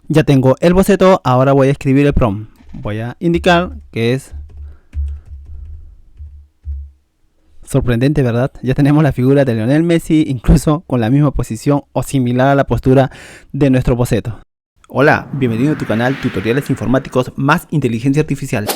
Ya tengo el boceto, ahora voy a escribir el prompt. Voy a indicar que es sorprendente, ¿verdad? Ya tenemos la figura de Lionel Messi, incluso con la misma posición o similar a la postura de nuestro boceto. Hola, bienvenido a tu canal Tutoriales Informáticos más Inteligencia Artificial.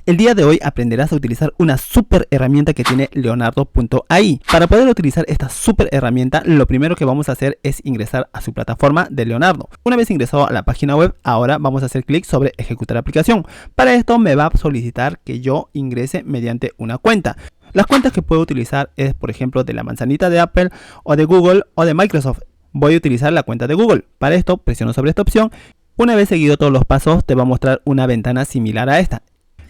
El día de hoy aprenderás a utilizar una super herramienta que tiene Leonardo.ai. Para poder utilizar esta super herramienta, lo primero que vamos a hacer es ingresar a su plataforma de Leonardo. Una vez ingresado a la página web, ahora vamos a hacer clic sobre ejecutar aplicación. Para esto me va a solicitar que yo ingrese mediante una cuenta. Las cuentas que puedo utilizar es, por ejemplo, de la manzanita de Apple o de Google o de Microsoft. Voy a utilizar la cuenta de Google. Para esto presiono sobre esta opción. Una vez seguido todos los pasos, te va a mostrar una ventana similar a esta.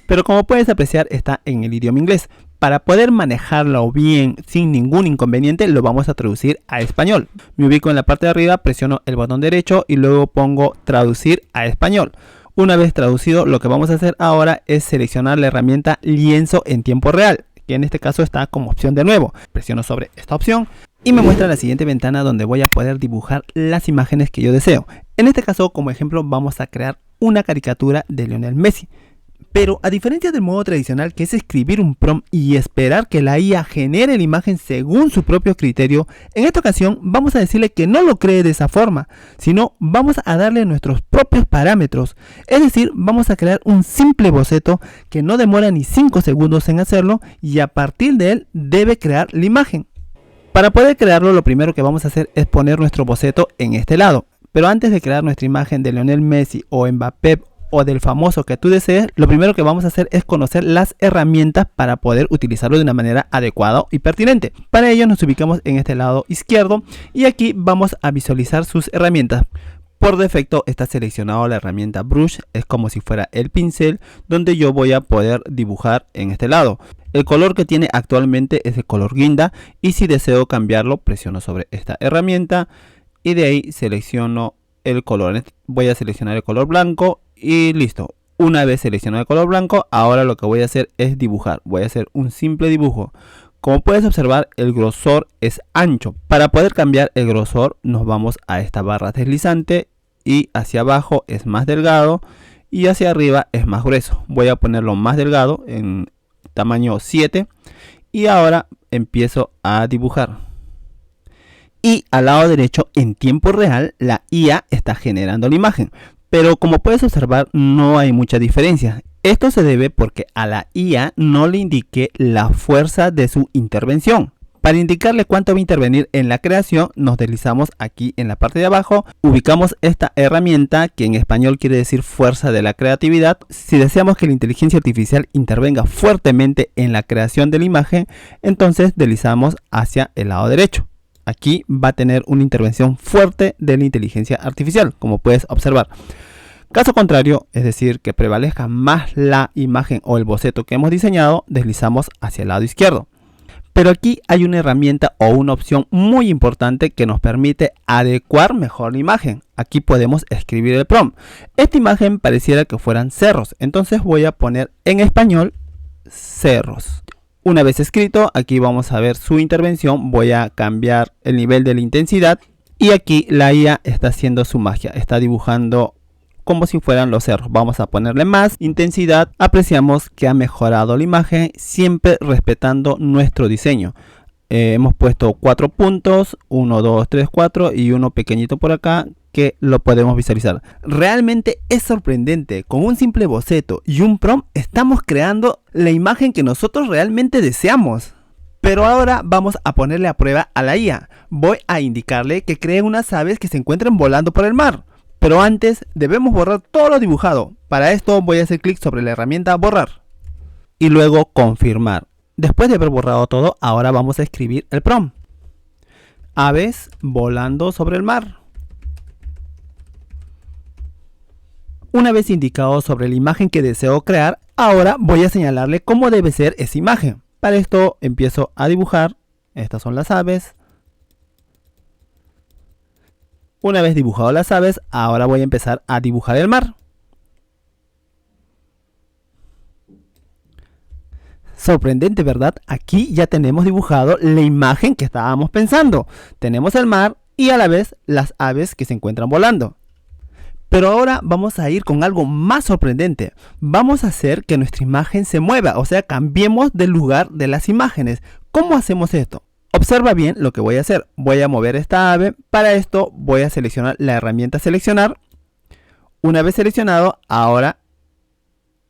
Pero como puedes apreciar, está en el idioma inglés. Para poder manejarlo bien sin ningún inconveniente, lo vamos a traducir a español. Me ubico en la parte de arriba, presiono el botón derecho y luego pongo traducir a español. Una vez traducido, lo que vamos a hacer ahora es seleccionar la herramienta lienzo en tiempo real, que en este caso está como opción de nuevo. Presiono sobre esta opción y me muestra la siguiente ventana donde voy a poder dibujar las imágenes que yo deseo. En este caso, como ejemplo, vamos a crear una caricatura de Lionel Messi. Pero a diferencia del modo tradicional, que es escribir un prompt y esperar que la IA genere la imagen según su propio criterio, en esta ocasión vamos a decirle que no lo cree de esa forma, sino vamos a darle nuestros propios parámetros. Es decir, vamos a crear un simple boceto que no demora ni 5 segundos en hacerlo y a partir de él debe crear la imagen. Para poder crearlo, lo primero que vamos a hacer es poner nuestro boceto en este lado. Pero antes de crear nuestra imagen de Lionel Messi o Mbappé o del famoso que tú desees, lo primero que vamos a hacer es conocer las herramientas para poder utilizarlo de una manera adecuada y pertinente. Para ello nos ubicamos en este lado izquierdo y aquí vamos a visualizar sus herramientas. Por defecto está seleccionado la herramienta Brush, es como si fuera el pincel donde yo voy a poder dibujar en este lado. El color que tiene actualmente es el color guinda y si deseo cambiarlo presiono sobre esta herramienta y de ahí selecciono el color. Voy a seleccionar el color blanco y listo. Una vez seleccionado el color blanco, ahora lo que voy a hacer es dibujar. Voy a hacer un simple dibujo. Como puedes observar, el grosor es ancho. Para poder cambiar el grosor, nos vamos a esta barra deslizante y hacia abajo es más delgado y hacia arriba es más grueso. Voy a ponerlo más delgado en tamaño 7 y ahora empiezo a dibujar. Y al lado derecho, en tiempo real, la IA está generando la imagen. Pero como puedes observar, no hay mucha diferencia. Esto se debe porque a la IA no le indiqué la fuerza de su intervención. Para indicarle cuánto va a intervenir en la creación, nos deslizamos aquí en la parte de abajo, ubicamos esta herramienta que en español quiere decir fuerza de la creatividad. Si deseamos que la inteligencia artificial intervenga fuertemente en la creación de la imagen, entonces deslizamos hacia el lado derecho. Aquí va a tener una intervención fuerte de la inteligencia artificial, como puedes observar. Caso contrario, es decir, que prevalezca más la imagen o el boceto que hemos diseñado, deslizamos hacia el lado izquierdo. Pero aquí hay una herramienta o una opción muy importante que nos permite adecuar mejor la imagen. Aquí podemos escribir el prompt. Esta imagen pareciera que fueran cerros, entonces voy a poner en español cerros. Una vez escrito, aquí vamos a ver su intervención. Voy a cambiar el nivel de la intensidad y aquí la IA está haciendo su magia, está dibujando como si fueran los cerros. Vamos a ponerle más intensidad. Apreciamos que ha mejorado la imagen, siempre respetando nuestro diseño. Hemos puesto 4 puntos, 1, 2, 3, 4 y uno pequeñito por acá que lo podemos visualizar. Realmente es sorprendente. Con un simple boceto y un prompt estamos creando la imagen que nosotros realmente deseamos. Pero ahora vamos a ponerle a prueba a la IA. Voy a indicarle que cree unas aves que se encuentran volando por el mar. Pero antes debemos borrar todo lo dibujado. Para esto voy a hacer clic sobre la herramienta borrar y luego confirmar. Después de haber borrado todo, ahora vamos a escribir el prompt. Aves volando sobre el mar. Una vez indicado sobre la imagen que deseo crear, ahora voy a señalarle cómo debe ser esa imagen. Para esto empiezo a dibujar. Estas son las aves. Una vez dibujado las aves, ahora voy a empezar a dibujar el mar. Sorprendente, ¿verdad? Aquí ya tenemos dibujado la imagen que estábamos pensando. Tenemos el mar y a la vez las aves que se encuentran volando. Pero ahora vamos a ir con algo más sorprendente. Vamos a hacer que nuestra imagen se mueva, o sea, cambiemos del lugar de las imágenes. ¿Cómo hacemos esto? Observa bien lo que voy a hacer. Voy a mover esta ave. Para esto voy a seleccionar la herramienta seleccionar. Una vez seleccionado, ahora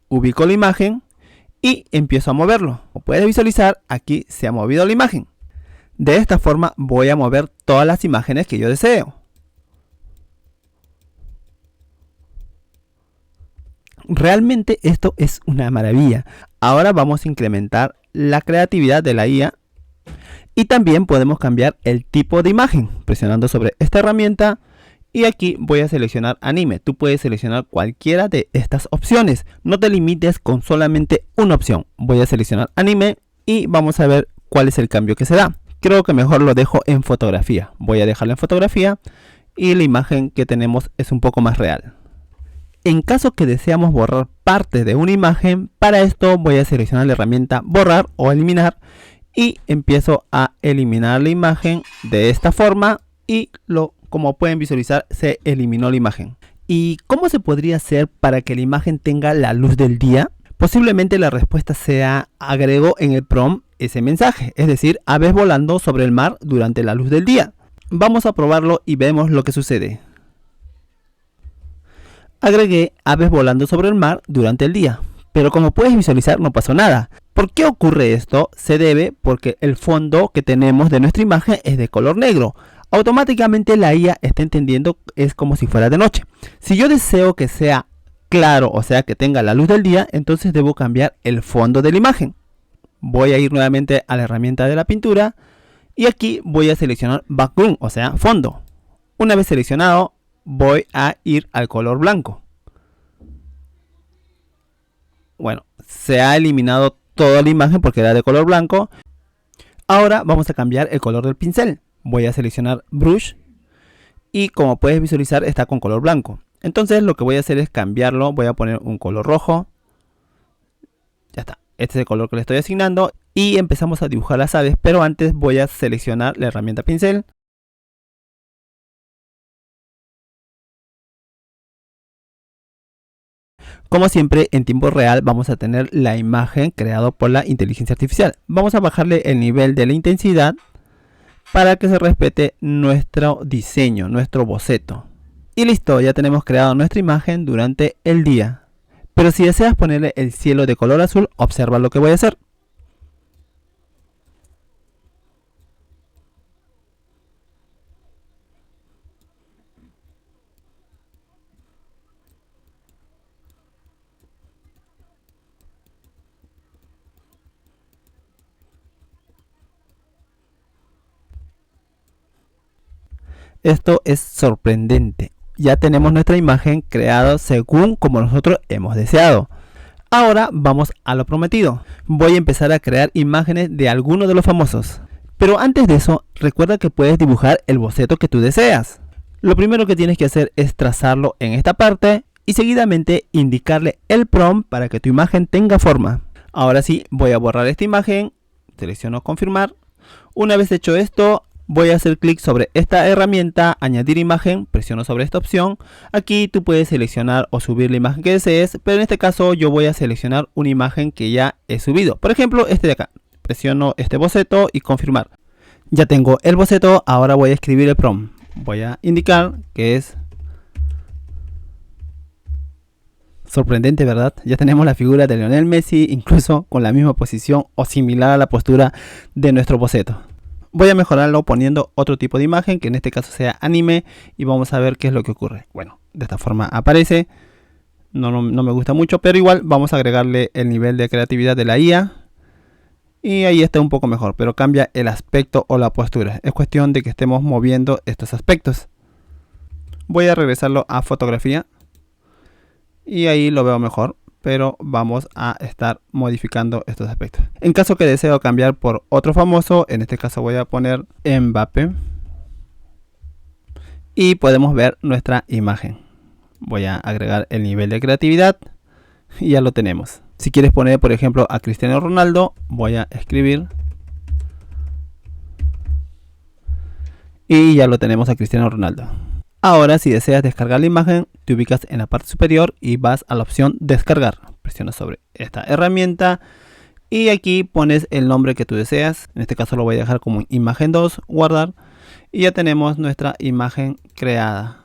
ubico la imagen y empiezo a moverlo. Como puedes visualizar, aquí se ha movido la imagen. De esta forma voy a mover todas las imágenes que yo deseo. Realmente esto es una maravilla. Ahora vamos a incrementar la creatividad de la IA y también podemos cambiar el tipo de imagen presionando sobre esta herramienta. Y aquí voy a seleccionar anime. Tú puedes seleccionar cualquiera de estas opciones. No te limites con solamente una opción. Voy a seleccionar anime y vamos a ver cuál es el cambio que se da. Creo que mejor lo dejo en fotografía. Voy a dejarlo en fotografía y la imagen que tenemos es un poco más real. En caso que deseamos borrar parte de una imagen, para esto voy a seleccionar la herramienta borrar o eliminar y empiezo a eliminar la imagen de esta forma y como pueden visualizar, se eliminó la imagen. ¿Y cómo se podría hacer para que la imagen tenga la luz del día? Posiblemente la respuesta sea agrego en el prompt ese mensaje, es decir, aves volando sobre el mar durante la luz del día. Vamos a probarlo y vemos lo que sucede. Agregué aves volando sobre el mar durante el día, pero como puedes visualizar no pasó nada. ¿Por qué ocurre esto? Se debe porque el fondo que tenemos de nuestra imagen es de color negro. Automáticamente la IA está entendiendo es como si fuera de noche. Si yo deseo que sea claro, o sea que tenga la luz del día, entonces debo cambiar el fondo de la imagen. Voy a ir nuevamente a la herramienta de la pintura y aquí voy a seleccionar background, o sea fondo. Una vez seleccionado voy a ir al color blanco. Bueno, se ha eliminado toda la imagen porque era de color blanco. Ahora vamos a cambiar el color del pincel. Voy a seleccionar brush y como puedes visualizar está con color blanco. Entonces lo que voy a hacer es cambiarlo. Voy a poner un color rojo. Ya está. Este es el color que le estoy asignando y empezamos a dibujar las aves, pero antes voy a seleccionar la herramienta pincel. Como siempre, en tiempo real vamos a tener la imagen creada por la inteligencia artificial. Vamos a bajarle el nivel de la intensidad para que se respete nuestro diseño, nuestro boceto. Y listo, ya tenemos creado nuestra imagen durante el día. Pero si deseas ponerle el cielo de color azul, observa lo que voy a hacer. Esto es sorprendente. Ya tenemos nuestra imagen creada según como nosotros hemos deseado. Ahora vamos a lo prometido. Voy a empezar a crear imágenes de algunos de los famosos. Pero antes de eso, recuerda que puedes dibujar el boceto que tú deseas. Lo primero que tienes que hacer es trazarlo en esta parte y seguidamente indicarle el prompt para que tu imagen tenga forma. Ahora sí, voy a borrar esta imagen. Selecciono confirmar. Una vez hecho esto, voy a hacer clic sobre esta herramienta, añadir imagen, presiono sobre esta opción. Aquí tú puedes seleccionar o subir la imagen que desees, pero en este caso yo voy a seleccionar una imagen que ya he subido. Por ejemplo, este de acá. Presiono este boceto y confirmar. Ya tengo el boceto, ahora voy a escribir el prompt. Voy a indicar que es... Sorprendente, ¿verdad? Ya tenemos la figura de Lionel Messi, incluso con la misma posición o similar a la postura de nuestro boceto. Voy a mejorarlo poniendo otro tipo de imagen, que en este caso sea anime, y vamos a ver qué es lo que ocurre. Bueno, de esta forma aparece. No me gusta mucho, pero igual vamos a agregarle el nivel de creatividad de la IA. Y ahí está un poco mejor, pero cambia el aspecto o la postura. Es cuestión de que estemos moviendo estos aspectos. Voy a regresarlo a fotografía. Y ahí lo veo mejor, pero vamos a estar modificando estos aspectos. En caso que deseo cambiar por otro famoso, en este caso voy a poner Mbappé. Y podemos ver nuestra imagen. Voy a agregar el nivel de creatividad y ya lo tenemos. Si quieres poner, por ejemplo, a Cristiano Ronaldo, voy a escribir. Y ya lo tenemos a Cristiano Ronaldo. Ahora, si deseas descargar la imagen, te ubicas en la parte superior y vas a la opción descargar. Presionas sobre esta herramienta y aquí pones el nombre que tú deseas. En este caso lo voy a dejar como imagen 2, guardar, y ya tenemos nuestra imagen creada.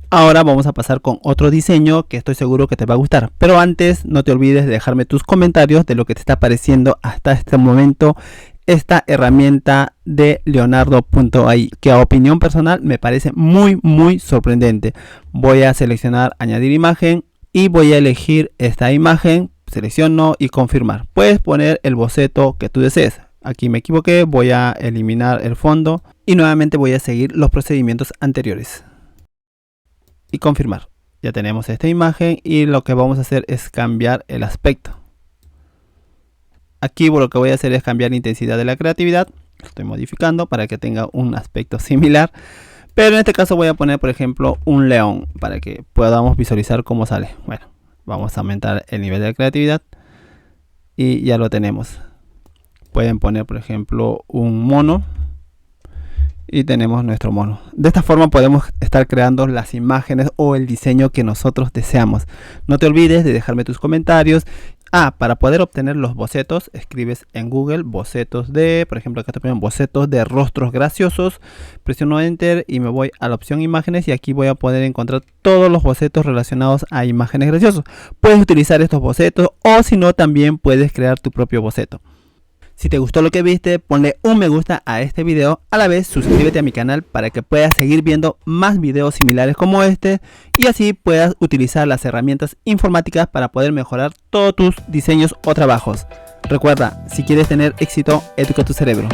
Ahora vamos a pasar con otro diseño que estoy seguro que te va a gustar. Pero antes, no te olvides de dejarme tus comentarios de lo que te está pareciendo hasta este momento esta herramienta de Leonardo.ai, que a opinión personal me parece muy sorprendente. Voy a seleccionar añadir imagen y voy a elegir esta imagen. Selecciono y confirmar. Puedes poner el boceto que tú desees. Aquí me equivoqué, voy a eliminar el fondo y nuevamente voy a seguir los procedimientos anteriores. Y confirmar. Ya tenemos esta imagen y lo que vamos a hacer es cambiar el aspecto. Aquí lo que voy a hacer es cambiar la intensidad de la creatividad. Lo estoy modificando para que tenga un aspecto similar. Pero en este caso voy a poner, por ejemplo, un león para que podamos visualizar cómo sale. Bueno, vamos a aumentar el nivel de creatividad y ya lo tenemos. Pueden poner, por ejemplo, un mono. Y tenemos nuestro mono. De esta forma podemos estar creando las imágenes o el diseño que nosotros deseamos. No te olvides de dejarme tus comentarios. Para poder obtener los bocetos, escribes en Google bocetos de, por ejemplo, acá te ponen bocetos de rostros graciosos. Presiono Enter y me voy a la opción imágenes y aquí voy a poder encontrar todos los bocetos relacionados a imágenes graciosos. Puedes utilizar estos bocetos o si no también puedes crear tu propio boceto. Si te gustó lo que viste, ponle un me gusta a este video. A la vez, suscríbete a mi canal para que puedas seguir viendo más videos similares como este y así puedas utilizar las herramientas informáticas para poder mejorar todos tus diseños o trabajos. Recuerda, si quieres tener éxito, educa tu cerebro.